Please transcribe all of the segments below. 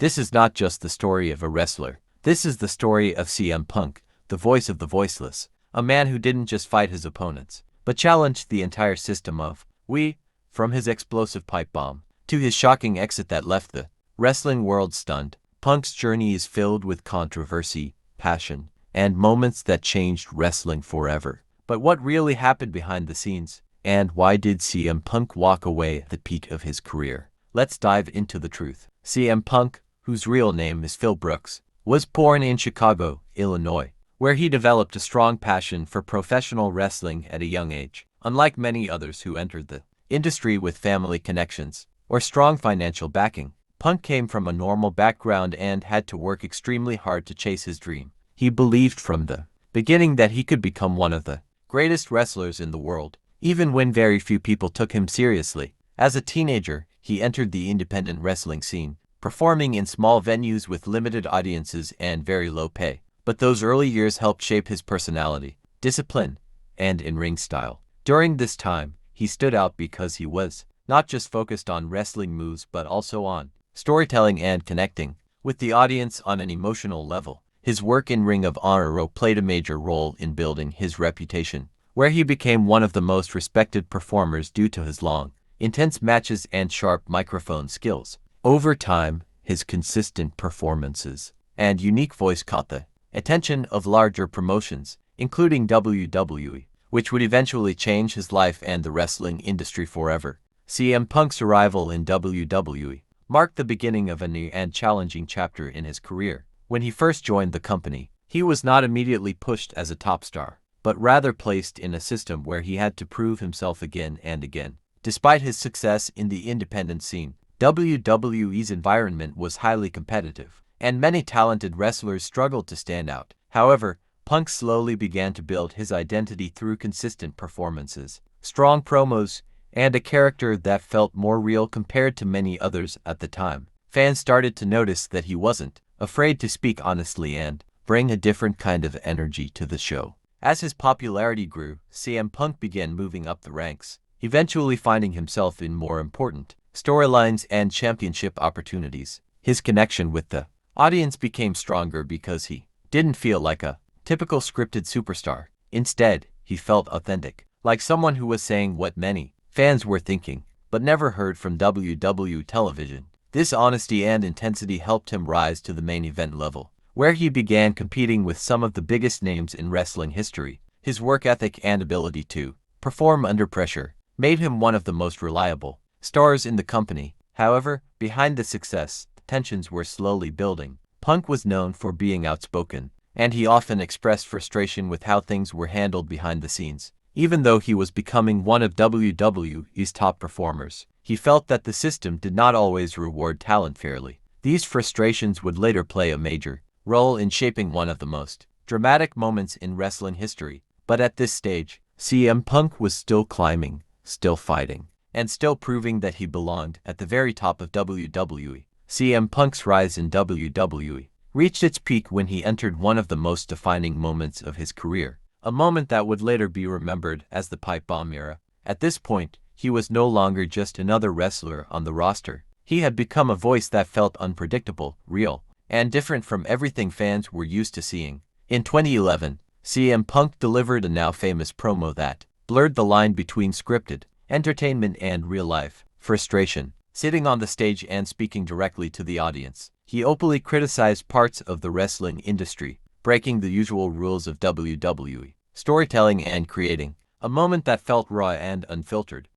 This is not just the story of a wrestler. This is the story of CM Punk, the voice of the voiceless, a man who didn't just fight his opponents, but challenged the entire system of we, from his explosive pipe bomb to his shocking exit that left the wrestling world stunned. Punk's journey is filled with controversy, passion, and moments that changed wrestling forever. But what really happened behind the scenes? And why did CM Punk walk away at the peak of his career? Let's dive into the truth. CM Punk, whose real name is Phil Brooks, was born in Chicago, Illinois, where he developed a strong passion for professional wrestling at a young age. Unlike many others who entered the industry with family connections or strong financial backing, Punk came from a normal background and had to work extremely hard to chase his dream. He believed from the beginning that he could become one of the greatest wrestlers in the world, even when very few people took him seriously. As a teenager, he entered the independent wrestling scene, performing in small venues with limited audiences and very low pay. But those early years helped shape his personality, discipline, and in-ring style. During this time, he stood out because he was not just focused on wrestling moves but also on storytelling and connecting with the audience on an emotional level. His work in Ring of Honor played a major role in building his reputation, where he became one of the most respected performers due to his long, intense matches and sharp microphone skills. Over time, his consistent performances and unique voice caught the attention of larger promotions, including WWE, which would eventually change his life and the wrestling industry forever. CM Punk's arrival in WWE marked the beginning of a new and challenging chapter in his career. When he first joined the company, he was not immediately pushed as a top star, but rather placed in a system where he had to prove himself again and again. Despite his success in the independent scene, WWE's environment was highly competitive, and many talented wrestlers struggled to stand out. However, Punk slowly began to build his identity through consistent performances, strong promos, and a character that felt more real compared to many others at the time. Fans started to notice that he wasn't afraid to speak honestly and bring a different kind of energy to the show. As his popularity grew, CM Punk began moving up the ranks, eventually finding himself in more important storylines and championship opportunities. His connection with the audience became stronger because he didn't feel like a typical scripted superstar. Instead, he felt authentic, like someone who was saying what many fans were thinking, but never heard from WWE television. This honesty and intensity helped him rise to the main event level, where he began competing with some of the biggest names in wrestling history. His work ethic and ability to perform under pressure made him one of the most reliable stars in the company. However, behind the success, tensions were slowly building. Punk was known for being outspoken, and he often expressed frustration with how things were handled behind the scenes. Even though he was becoming one of WWE's top performers, he felt that the system did not always reward talent fairly. These frustrations would later play a major role in shaping one of the most dramatic moments in wrestling history. But at this stage, CM Punk was still climbing, still fighting, and still proving that he belonged at the very top of WWE. CM Punk's rise in WWE reached its peak when he entered one of the most defining moments of his career, a moment that would later be remembered as the pipe bomb era. At this point, he was no longer just another wrestler on the roster. He had become a voice that felt unpredictable, real, and different from everything fans were used to seeing. In 2011, CM Punk delivered a now famous promo that blurred the line between scripted entertainment and real-life frustration. Sitting on the stage and speaking directly to the audience, he openly criticized parts of the wrestling industry, breaking the usual rules of WWE storytelling and creating a moment that felt raw and unfiltered.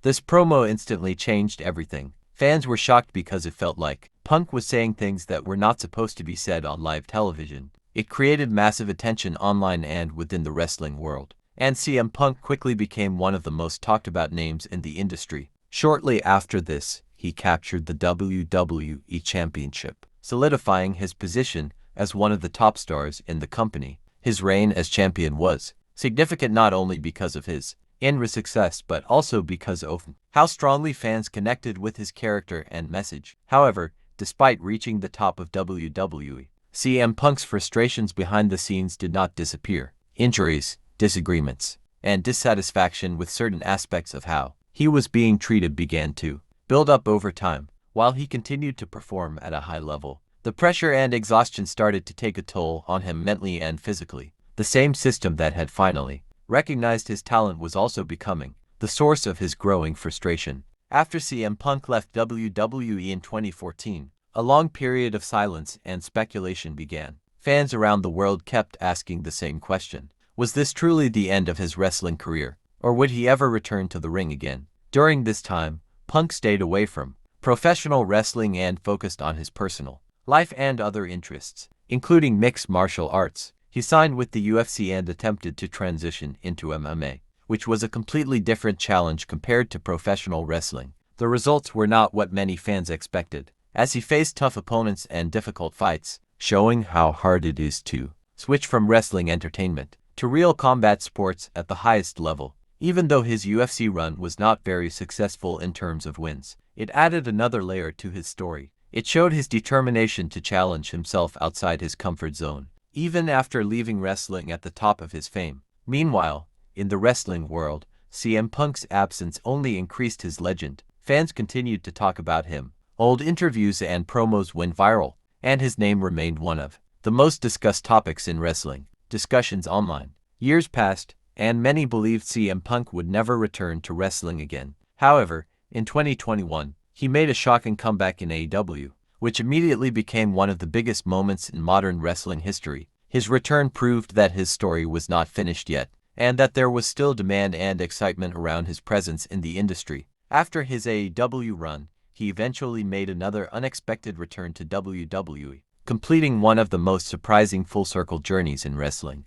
This promo instantly changed everything. Fans were shocked because it felt like Punk was saying things that were not supposed to be said on live television. It created massive attention online and within the wrestling world, and CM Punk quickly became one of the most talked about names in the industry. Shortly after this, he captured the WWE Championship, solidifying his position as one of the top stars in the company. His reign as champion was significant not only because of his in-ring success but also because of how strongly fans connected with his character and message. However, despite reaching the top of WWE, CM Punk's frustrations behind the scenes did not disappear. Injuries, disagreements, and dissatisfaction with certain aspects of how he was being treated began to build up over time. While he continued to perform at a high level, the pressure and exhaustion started to take a toll on him mentally and physically. The same system that had finally recognized his talent was also becoming the source of his growing frustration. After CM Punk left WWE in 2014, a long period of silence and speculation began. Fans around the world kept asking the same question. Was this truly the end of his wrestling career, or would he ever return to the ring again? During this time, Punk stayed away from professional wrestling and focused on his personal life and other interests, including mixed martial arts. He signed with the UFC and attempted to transition into MMA, which was a completely different challenge compared to professional wrestling. The results were not what many fans expected, as he faced tough opponents and difficult fights, showing how hard it is to switch from wrestling entertainment to real combat sports at the highest level. Even though his UFC run was not very successful in terms of wins, it added another layer to his story. It showed his determination to challenge himself outside his comfort zone, even after leaving wrestling at the top of his fame. Meanwhile, in the wrestling world, CM Punk's absence only increased his legend. Fans continued to talk about him. Old interviews and promos went viral, and his name remained one of the most discussed topics in wrestling discussions online. Years passed, and many believed CM Punk would never return to wrestling again. However, in 2021, he made a shocking comeback in AEW, which immediately became one of the biggest moments in modern wrestling history. His return proved that his story was not finished yet, and that there was still demand and excitement around his presence in the industry. After his AEW run, he eventually made another unexpected return to WWE, completing one of the most surprising full-circle journeys in wrestling.